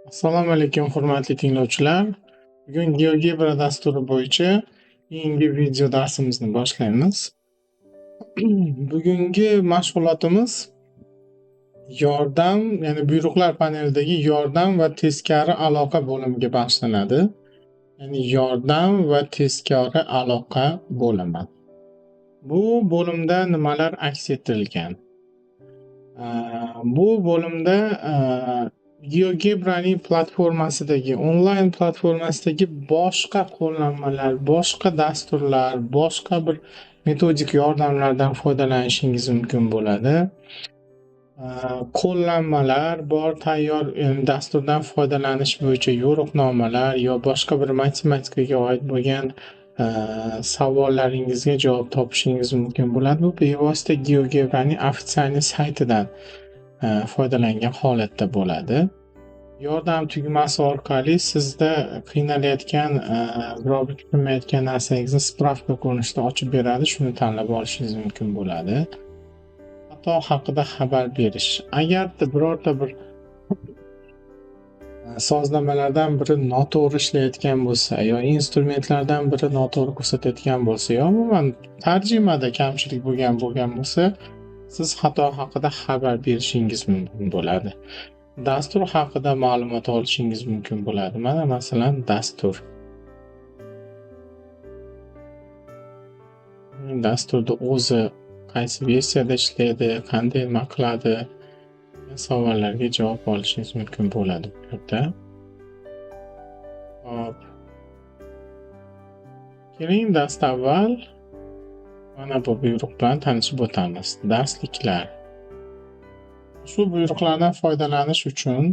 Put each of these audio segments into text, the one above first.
Assalomu alaykum, hurmatli tinglovchilar. Bugun GeoGebra dasturi bo'yicha keyingi video darsimizni boshlaymiz. Bugungi mashg'ulotimiz yordam, ya'ni buyruqlar panelidagi yordam va teskari aloqa bo'limiga bag'ishlanadi. Ya'ni yordam va teskari aloqa bo'limi. Bu bo'limda nimalar aks ettirilgan? Bu bo'limda GeoGebraning platformasidagi, onlayn platformasidagi boshqa qo'llanmalar, boshqa dasturlar, boshqa bir metodik yordamlardan foydalanishingiz mumkin bo'ladi. Qo'llanmalar bor, tayyor dasturdan foydalanish bo'yicha yo'riqnomalar yo boshqa bir matematikaga oid bo'lgan savollaringizga javob topishingiz mumkin bo'ladi. Bu bevosita GeoGebraning ofitsial saytidan foydalangan holatda bo'ladi. Yordam tugmasi orqali sizda qiynalayotgan biror bir tushunmayotgan narsangizni spravka ko'rinishida ochib beradi, shuni tanlab olishingiz mumkin bo'ladi. Xato haqida xabar berish. Agar birorta bir sozlamalardan biri noto'g'ri ishlayotgan bo'lsa yo instrumentlardan biri noto'g'ri ko'rsatayotgan bo'lsa yo umuman tarjimada kamchilik bo'lgan bo'lsa, siz xato haqida xabar berishingiz mumkin bo'ladi. Dastur haqida ma'lumot olishingiz mumkin bo'ladi. Mana masalan dastur. Dasturda o'zi qaysi versiyada ishlaydi, qanday nima qiladi, savollarga javob olishingiz mumkin bo'ladi bu yerda. Hop. Keling, dastavval mana bu buyruq bilan tanishib o'tamiz. Darsliklar. Shu buyruqlardan foydalanish uchun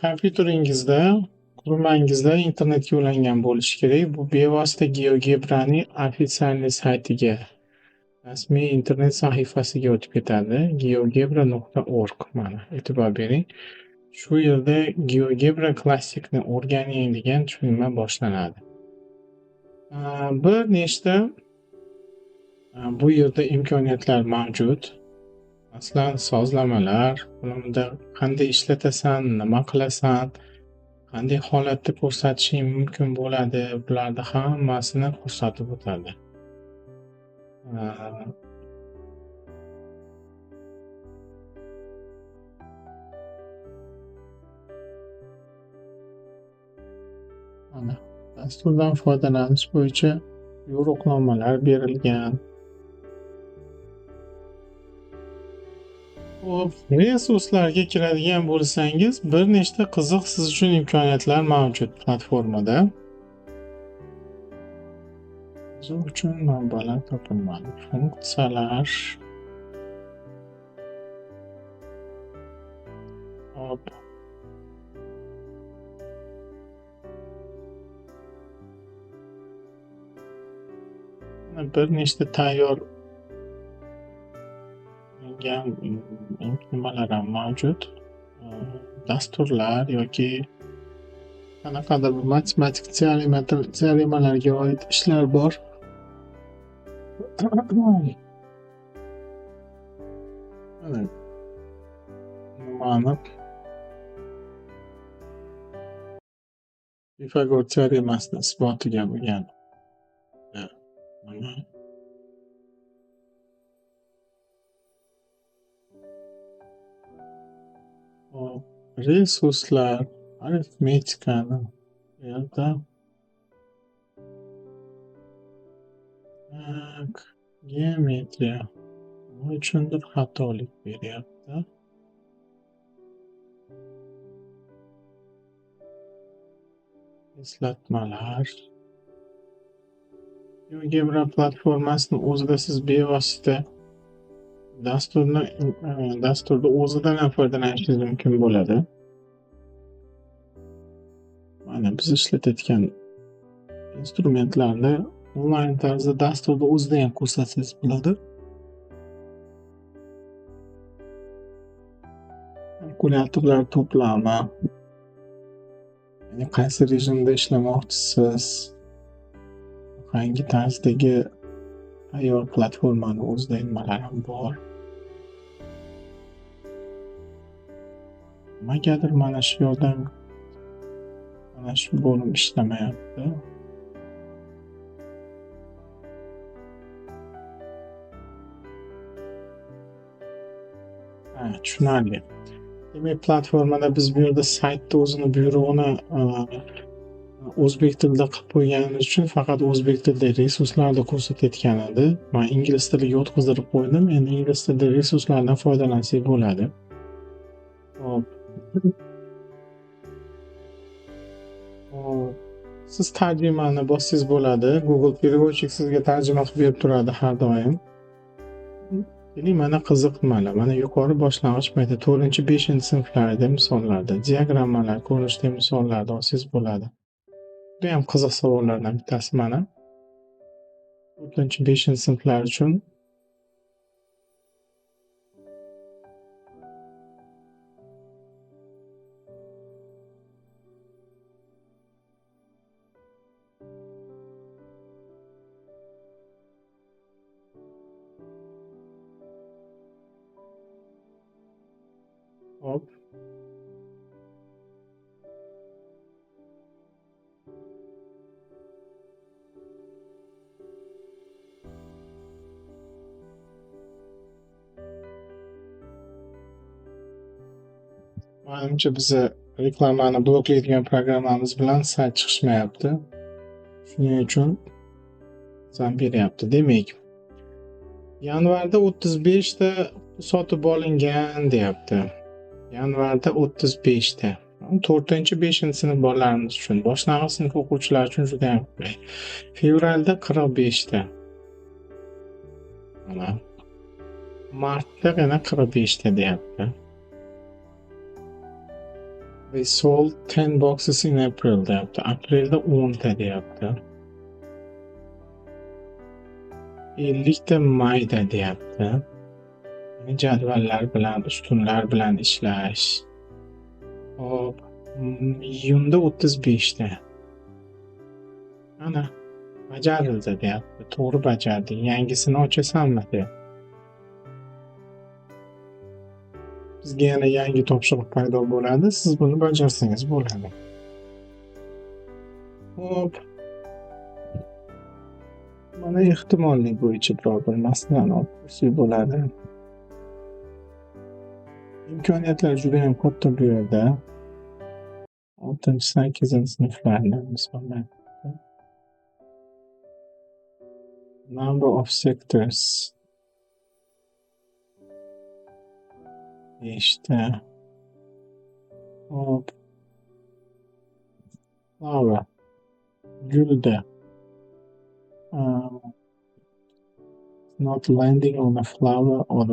kompyuteringizda, qurilmangizda internetga ulangan bo'lishi kerak. Bu bevosita GeoGebraning ofitsial saytiga, rasmiy internet sahifasiga o'tib ketadi. geogebra.org. Mana e'tibor bering. Shu yerda GeoGebra klassikni o'rganing degan tushunma boshlanadi. Bir nechta bu yerda imkoniyatlar mavjud. Masalan, sozlamalar, bunda qanday ishlatasan, nima qilasan, qanday holatda ko'rsatishing mumkin bo'ladi, bularni hammasini ko'rsatib o'tadi. Mana dasturdan foydalanish bo'yicha yo'riqnomalar berilgan. Resurslarga kiradigan bo'lsangiz, bir nechta qiziq siz uchun imkoniyatlar mavjud platformada. Siz uchun manbalar topilmadi. Funksiyalar. Hop. Bir nechta tayyor nimalar ham mavjud. Dasturlar yoki qanaqadir matematik teoremalarga oid ishlar bor. Mana Pifagor teoremasini isbotiga bo'lgan. Mana resurslar, arifmetikani yerda geometriya uchundir xatolik beryapti. Eslatmalar. GeoGebra platformasini o'zida siz bevosita dasturda o'zidan ham foydalanishingiz mumkin bo'ladi. Mana biz ishlatayotgan instrumentlarni onlayn tarzda dasturda o'zida ham ko'rsatsangiz bo'ladi. Kalkulyatorlar to'plami, ya'ni qaysi rejimda ishlamoqchisiz, Hangi tarzdagi tayyor platformani o'zida nimalar ham bor. Nimagadir mana shu bo'lim ishlamayapti. Tushunarli. Demak, platformada biz bu yerda saytni o'zini buyrug'ini o'zbek tilida qilib qo'yganimiz uchun faqat o'zbek tilidagi resurslarni ko'rsatayotgan edi. Men ingliz tiliga o'tkazib qo'ydim. Endi ingliz tilidagi resurslardan foydalansak bo'ladi. Hop. Siz tarjimani bossangiz bo'ladi. Google переводчик sizga tarjima qilib berib turadi har doim. Keling, mana qiziq nimalar. Mana yuqori boshlang'ich maktab 4-5 sinflarda misollarda, diagrammalar, ko'rinishda misollarda olsangiz bo'ladi. Bu ham qiziq savollardan bittasi mana. 4-5 sinflar uchun hop. Menimcha bizni reklamani bloklaydigan programmamiz bilan sayt chiqishmayapti. Shuning uchun zam beryapti. Demak, yanvarda 35 ta sotib olingan deyapti. Yanvarda 35 ta. 4-5 sinf bolalarimiz uchun, boshlang'ich sinf o'quvchilari uchun juda ham qulay. Fevralda 45 ta. Mana. Martda yana 45 ta deyapti. We sold 10 boxes in April deyapti. Aprelda 10 ta deyapti. 50 ta mayda deyapti. Jadvallar bilan, ustunlar bilan ishlash. Hop, iyunda 35 ta. Ana, bajarildi deyapti. To'g'ri bajarding. Yangisini ochasanmi deyapti. Bizga yana yangi topshiriq paydo bo'ladi. Siz buni bajarsangiz bo'ladi. Hop. Mana ehtimollik bo'yicha biror bir masalani olib ko'rsak bo'ladi. Imkoniyatlar juda ham katta bu yerda. 6-8 sinflarni nisbatan. Number of sectors. İşte. Hop. Flower. Gülde. Not landing on a flower or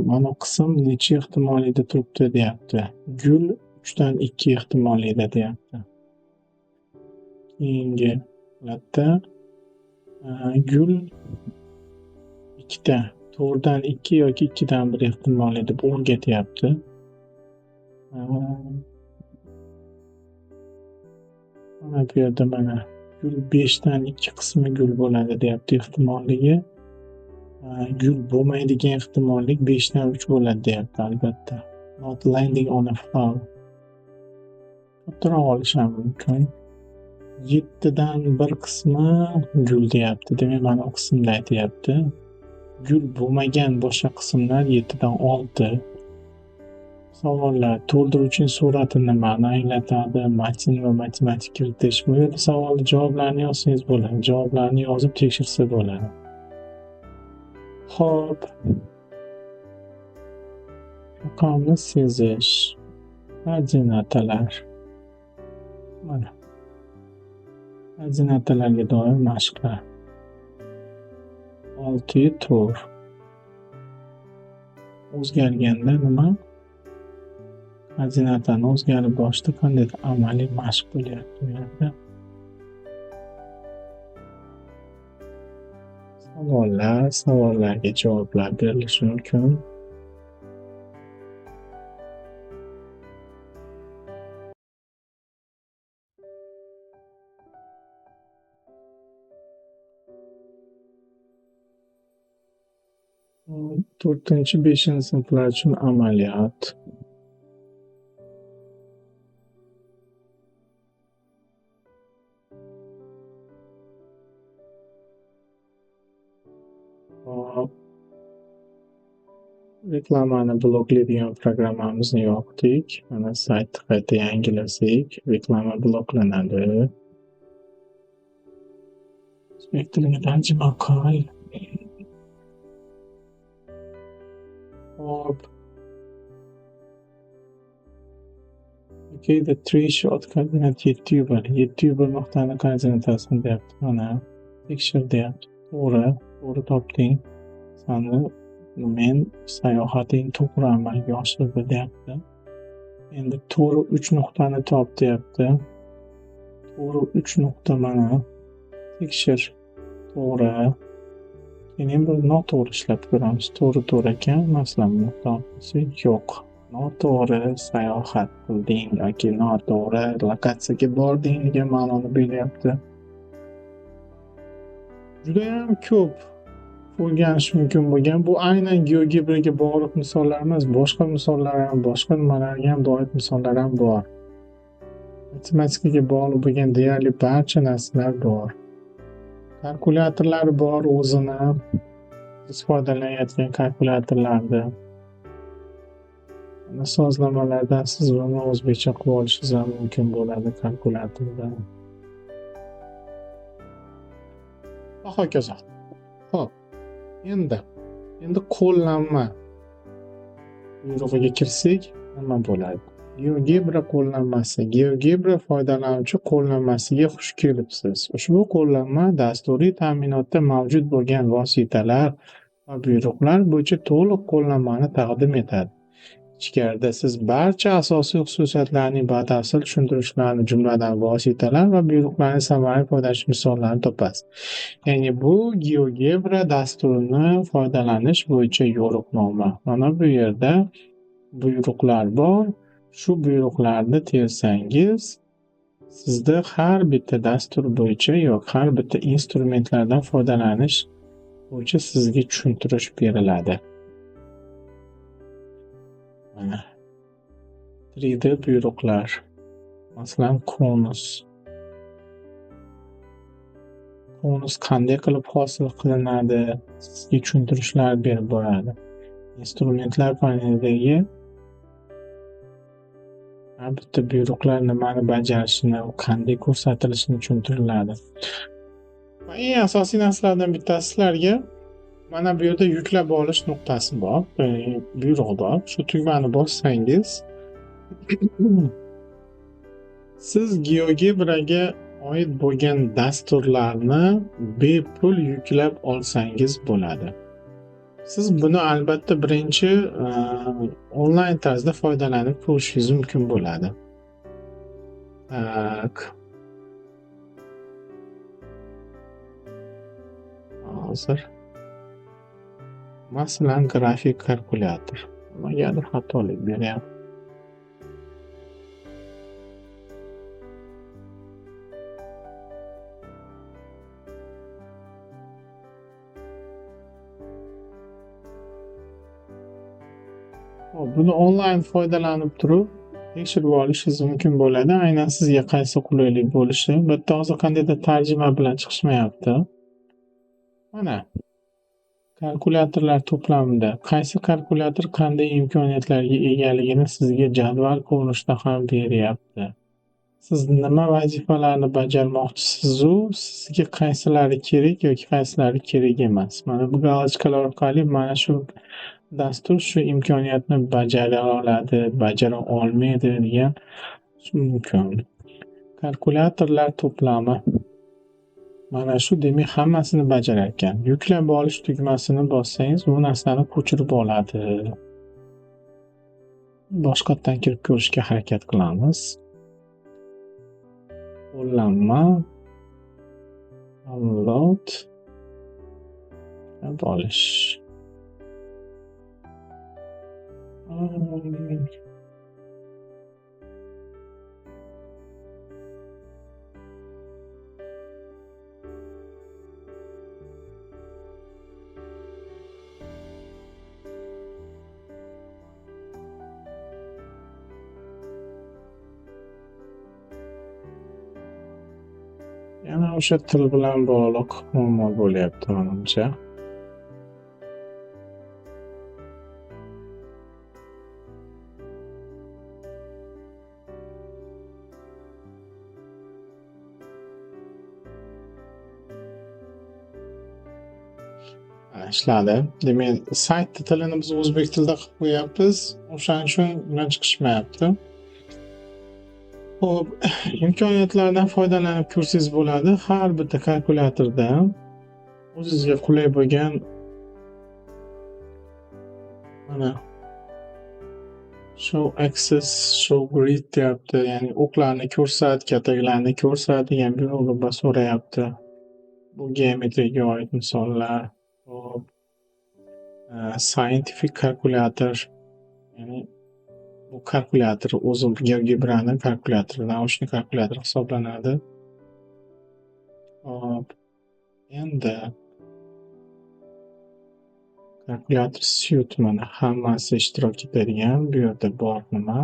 mana qism necha ehtimoliyda turibdi deyapti. Gul 3dan 2 ehtimoliyda deyapti. Keyingi holatda gul 2 ta, 4dan 2 yoki 2dan 1 ehtimoliyda deb o'rgatyapti. Mana bu yerda mana gul 5dan 2 qismi gul bo'ladi deyapti ehtimolligi. Gul bo'lmaydigan ehtimollik 5dan 3 bo'ladi deyapti albatta. Not landing on a flower. Kattaroq olishi ham mumkin. 7dan 1 qismi gul deyapti. Demak, mana bu qismda aytyapti. Gul bo'lmagan boshqa qismlar 7dan 6. Savollar: to'ldiruvchining surati nimani anglatadi? Matn va matematik kiritish. Bu yerda savolni javoblarini yozsangiz bo'ladi. Javoblarni yozib tekshirsa bo'ladi. Hop. Raqamni sezish. Koordinatalar. Mana. Koordinatalarga doir mashqlar. 6 tur. O'zgarganda nima? Koordinatani o'zgarib boshda qandaydir amaliy mashq bo'lyapti bu yerda. Savollarga javoblar berilishi mumkin. To'rtinchi, beshinchi sinflar uchun amaliyot. Hop, reklamani bloklaydigan programmamizni yopdik. Mana saytni qayta yangilasak, reklama bloklanadi. O'zbek tiliga tarjima qil. Hop. Okay, the three short coordinate YouTuber. YouTuber nuqtani koordinatasini deyapti. Mana tekshir deyapti. To'g'ri topding. Sani men sayohating to'g'ri amalga oshirdi deyapti. Endi to'g'ri 3 nuqtani top deyapti. To'g'ri 3 nuqta mana tekshir. To'g'ri. Keyin bir noto'g'ri ishlab ko'ramiz. To'g'ri ekan, masalan, nuqta olsak yo'q. Noto'g'ri sayohat qilding yoki noto'g'ri lokatsiyaga bording degan ma'noni beryapti. Judayam ko'p o'rganish mumkin bo'lgan. Bu aynan GeoGebraga bog'liq misollar emas, boshqa misollar ham, boshqa nimalarga ham doir misollar ham bor. Matematikaga bog'liq bo'lgan deyarli barcha narsalar bor. Kalkulyatorlar bor o'zini. Biz foydalanayotgan kalkulyatorlarda. Sozlamalardan siz buni o'zbekcha qilib olishingiz ham mumkin bo'ladi kalkulyatorda. Va hokazo. Xo'p, endi qo'llanma buyrug'iga kirsak, nima bo'ladi? GeoGebra qo'llanmasi. GeoGebra foydalanuvchi qo'llanmasiga xush kelibsiz. Ushbu qo'llanma dasturiy ta'minotda mavjud bo'lgan vositalar va buyruqlar bo'yicha to'liq qo'llanmani taqdim etadi. Ichkarida siz barcha asosiy xususiyatlarning batafsil tushuntirishlarini, jumladan vositalar va buyruqlarning samarali foydalanish misollarini topasiz. Ya'ni bu GeoGebra dasturini foydalanish bo'yicha yo'riqnoma. Mana bu yerda buyruqlar bor. Shu buyruqlarni tersangiz, sizda har bitta dastur bo'yicha yoki har bitta instrumentlardan foydalanish bo'yicha sizga tushuntirish beriladi. Mana 3D buyruqlar. Masalan, konus qanday qilib hosil qilinadi, sizga tushuntirishlar berib boradi. Instrumentlar panelidagi har bitta buyruqlar nimani bajarishini, qanday ko'rsatilishini tushuntiriladi. Va eng asosiy narsalardan bittasi sizlarga mana bu yerda yuklab olish nuqtasi bor, buyruq bor. Shu tugmani bossangiz siz GeoGebraga oid bo'lgan dasturlarni bepul yuklab olsangiz bo'ladi. Siz buni albatta birinchi onlayn tarzda foydalanib ko'rishingiz mumkin bo'ladi. Hozir masalan grafik kalkulyator. Nimagadir xatolik beryapti. Buni onlayn foydalanib turib tekshirib olishingiz mumkin bo'ladi. Aynan sizga qaysi qulaylik bo'lishi. Bitta hozir qandaydir tarjima bilan chiqishmayapti. Mana kalkulyatorlar to'plamida qaysi kalkulyator qanday imkoniyatlarga egaligini sizga jadval ko'rinishida ham beryapti. Siz nima vazifalarni bajarmoqchisiz-u, sizga qaysilari kerak yoki qaysilari kerak emas. Mana bu galochkalar orqali mana shu dastur shu imkoniyatni bajara oladi, bajara olmaydi degan mumkin. Kalkulyatorlar to'plami. Mana shu demak hammasini bajarar ekan. Yuklab olish tugmasini bossangiz, bu narsani ko'chirib oladi. Boshqatdan kirib ko'rishga harakat qilamiz. Qo'llanma, download, olish. Yana o'sha til bilan bog'liq muammo bo'lyapti menimcha. Ishladi. Demak, sayt tilini biz o'zbek tilida qilib qo'yapmiz. O'shaning uchun undan chiqishmayapti. Xo'p, imkoniyatlardan foydalanib ko'rsangiz bo'ladi. Har bitta kalkulyatorda o'zingizga qulay bo'lgan mana show axis, show grid deyapti. Ya'ni o'qlarni ko'rsat, kataklarni ko'rsat degan buyruqni so'rayapti. Bu geometriyaga oid misollar. Hop, scientific kalkulyator, ya'ni bu kalkulyator o'zi GeoGebra'ni kalkulyatori, naochniy kalkulyator hisoblanadi. Hop, endi kalkulyator suite mana hammasi ishtirok etadigan bu yerda bor nima.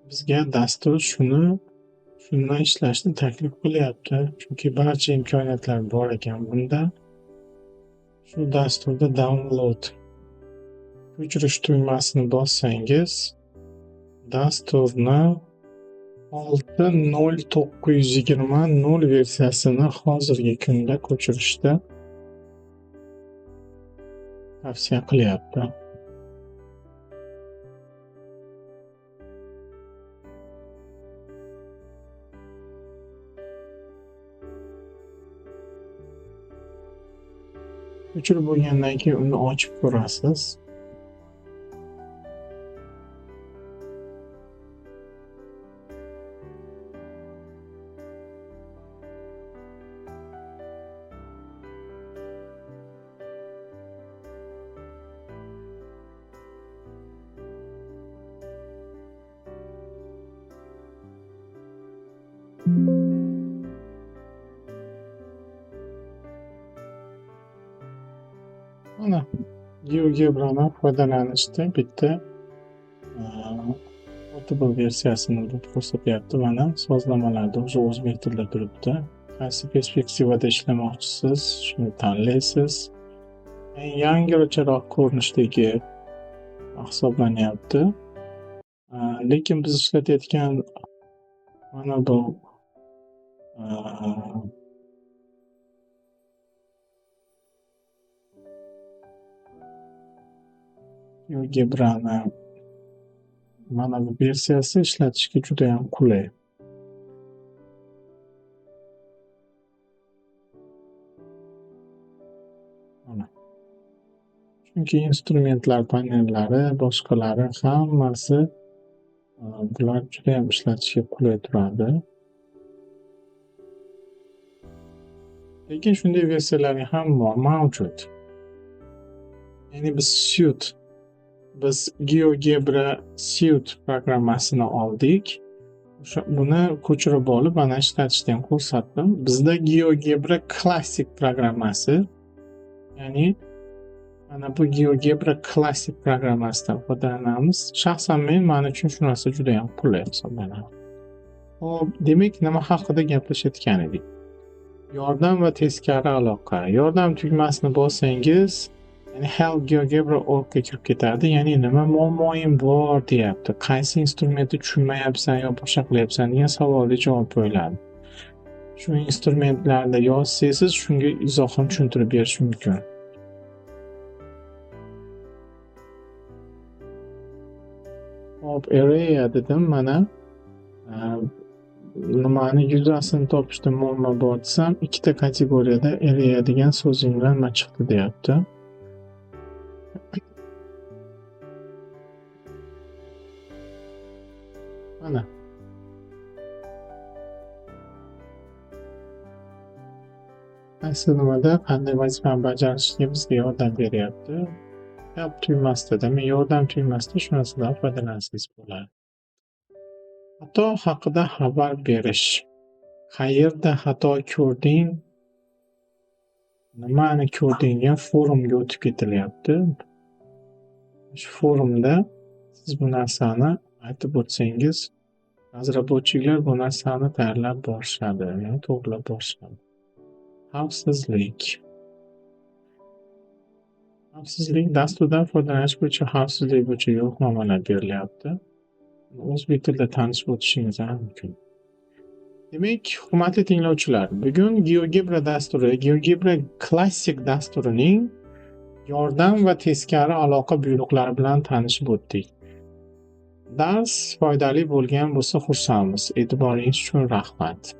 Bizga dastur shundan ishlashni taklif qilyapti. Chunki barcha imkoniyatlar bor ekan bunda. Shu dasturda download ko'chirish tugmasini bossangiz, dasturni 6.0920.0 versiyasini hozirgi kunda ko'chirishda tavsiya qilyapti. Ko'chirib bo'lgandan keyin uni ochib ko'rasiz. Mana GeoGebra'dan foydalanishda bitta portable versiyasini deb ko'rsatyapti. Mana sozlamalarda o'sha o'zbek tilida turibdi. Qaysi perspektivada ishlamoqchisiz, shuni tanlaysiz. Eng yangiroq ko'rinishdagi hisoblanyapti. Lekin biz ishlatayotgan mana bu GeoGebra'ni mana bu versiyasi ishlatishga juda ham qulay. Mana. Chunki instrumentlar panellari, boshqalari hammasi bular juda ham ishlatishga qulay turadi. Lekin shunday versiyalar ham mavjud. Ya'ni biz GeoGebra Suite programmasini oldik. Buni ko'chirib olib ana ishlatishdan ko'rsatdim. Bizda GeoGebra Classic programmasi, ya'ni mana bu GeoGebra Classic programmasidan foydalanamiz. Shaxsan men uchun shu narsa juda ham qulay hisoblanadi. Hop, demak nima haqida gaplashayotgan edik? Yordam va teskari aloqa. Yordam tugmasini bossangiz, ya'ni help GeoGebra orgga kirib ketadi. Ya'ni nima muammoyim bor deyapti. Qaysi instrumentni tushunmayapsan yo boshqa qilyapsan degan savolga javob qo'yiladi. Shu instrumentlarda yozsangiz, shunga izohini tushuntirib berish mumkin. Hop, area dedim mana. Nimani yuzasini topishda muammo bor desam, ikkita kategoriyada area degan so'zing bilan nima chiqdi deyapti. Mana. Qaysi nimada qanday vazifani bajarishga bizga yordam beryapti. Help tugmasida, men yordam tugmasida shu narsadan foydalansangiz bo'ladi. Xato haqida xabar berish. Qayerda xato ko'rding? Nimani ko'rding degan forumga o'tib ketilyapti. Shu forumda siz bu narsani aytib o'tsangiz Razraботchilar bu narsani tayyorlab borishadi, ya'ni to'g'rilab borishadi. Xavfsizlik. Dasturdan foydalanish bo'yicha xavfsizlik bo'yicha yo'riqnomalar berilyapti. O'zbek tilida tanishib o'tishingiz ham mumkin. Demak, hurmatli tinglovchilar, bugun GeoGebra dasturi, GeoGebra klassik dasturining yordam va teskari aloqa buyruqlari bilan tanishib o'tdik. Dars foydali bo'lgan bo'lsa xursandmiz. E'tiboringiz uchun rahmat.